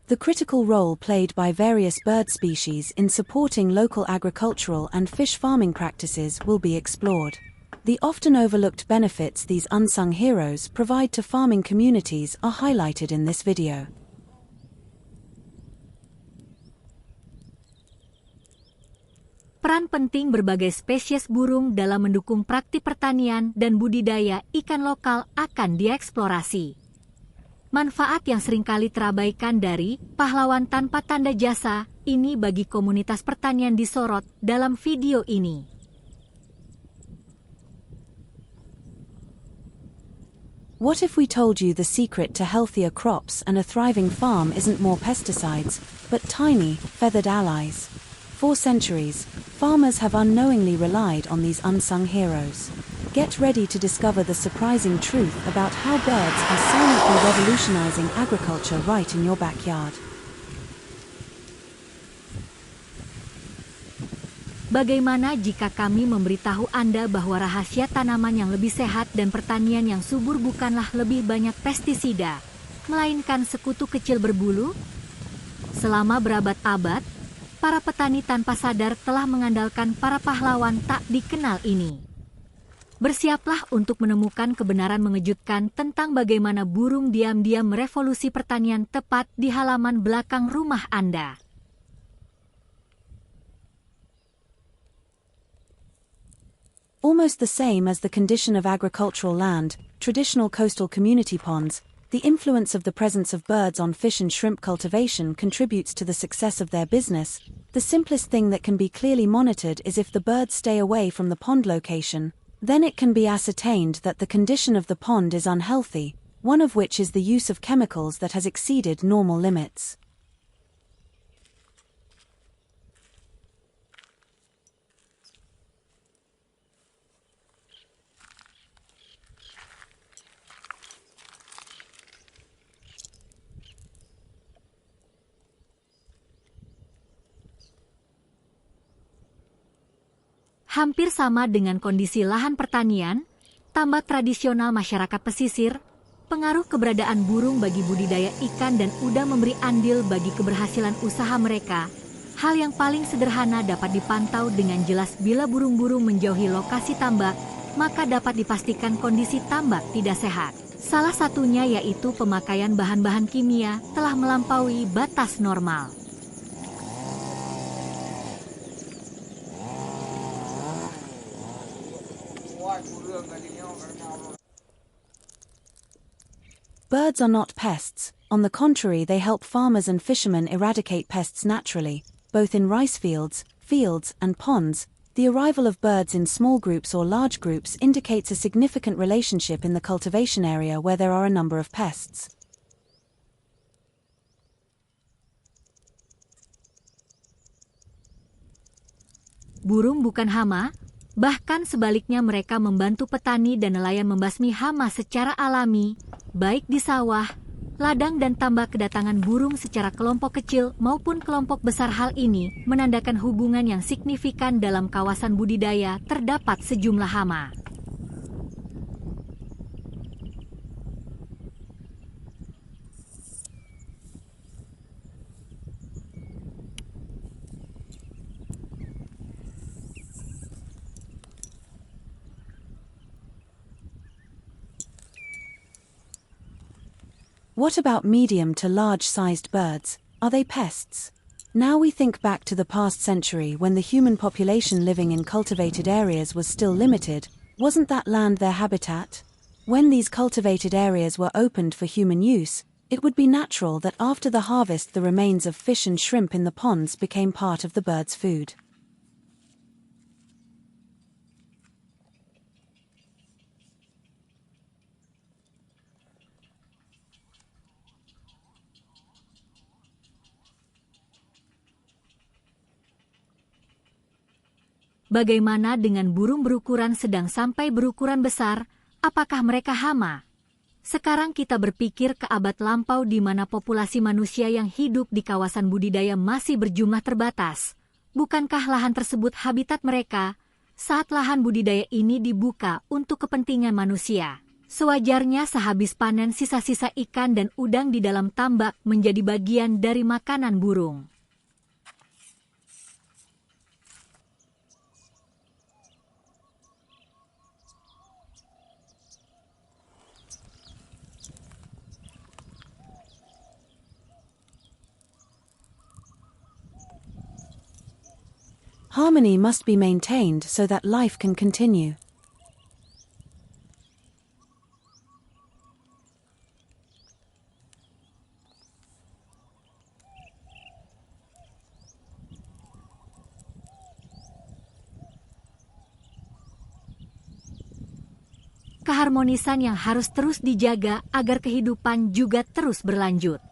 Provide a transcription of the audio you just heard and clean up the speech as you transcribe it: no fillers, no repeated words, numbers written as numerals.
The critical role played by various bird species in supporting local agricultural and fish farming practices will be explored. The often overlooked benefits these unsung heroes provide to farming communities are highlighted in this video. Peran penting berbagai spesies burung dalam mendukung praktik pertanian dan budidaya ikan lokal akan dieksplorasi. Manfaat yang seringkali terabaikan dari pahlawan tanpa tanda jasa ini bagi komunitas pertanian disorot dalam video ini. What if we told you the secret to healthier crops and a thriving farm isn't more pesticides, but tiny, feathered allies? For centuries, farmers have unknowingly relied on these unsung heroes. Get ready to discover the surprising truth about how birds are silently revolutionizing agriculture right in your backyard. Bagaimana jika kami memberitahu Anda bahwa rahasia tanaman yang lebih sehat dan pertanian yang subur bukanlah lebih banyak pestisida, melainkan sekutu kecil berbulu? Selama berabad-abad, para petani tanpa sadar telah mengandalkan para pahlawan tak dikenal ini. Bersiaplah untuk menemukan kebenaran mengejutkan tentang bagaimana burung diam-diam merevolusi pertanian tepat di halaman belakang rumah Anda. Almost the same as the condition of agricultural land, traditional coastal community ponds, the influence of the presence of birds on fish and shrimp cultivation contributes to the success of their business. The simplest thing that can be clearly monitored is if the birds stay away from the pond location. Then it can be ascertained that the condition of the pond is unhealthy, one of which is the use of chemicals that has exceeded normal limits. Hampir sama dengan kondisi lahan pertanian, tambak tradisional masyarakat pesisir, pengaruh keberadaan burung bagi budidaya ikan dan udang memberi andil bagi keberhasilan usaha mereka. Hal yang paling sederhana dapat dipantau dengan jelas bila burung-burung menjauhi lokasi tambak, maka dapat dipastikan kondisi tambak tidak sehat. Salah satunya yaitu pemakaian bahan-bahan kimia telah melampaui batas normal. Birds are not pests. On the contrary, they help farmers and fishermen eradicate pests naturally, both in rice fields, and ponds. The arrival of birds in small groups or large groups indicates a significant relationship in the cultivation area where there are a number of pests. Burung bukan hama, bahkan sebaliknya mereka membantu petani dan nelayan membasmi hama secara alami, baik di sawah, ladang dan tambak. Kedatangan burung secara kelompok kecil maupun kelompok besar, hal ini menandakan hubungan yang signifikan dalam kawasan budidaya terdapat sejumlah hama. What about medium to large-sized birds? Are they pests? Now we think back to the past century when the human population living in cultivated areas was still limited. Wasn't that land their habitat? When these cultivated areas were opened for human use, it would be natural that after the harvest the remains of fish and shrimp in the ponds became part of the birds' food. Bagaimana dengan burung berukuran sedang sampai berukuran besar? Apakah mereka hama? Sekarang kita berpikir ke abad lampau di mana populasi manusia yang hidup di kawasan budidaya masih berjumlah terbatas. Bukankah lahan tersebut habitat mereka saat lahan budidaya ini dibuka untuk kepentingan manusia? Sewajarnya sehabis panen sisa-sisa ikan dan udang di dalam tambak menjadi bagian dari makanan burung. Harmony must be maintained so that life can continue. Keharmonisan yang harus terus dijaga agar kehidupan juga terus berlanjut.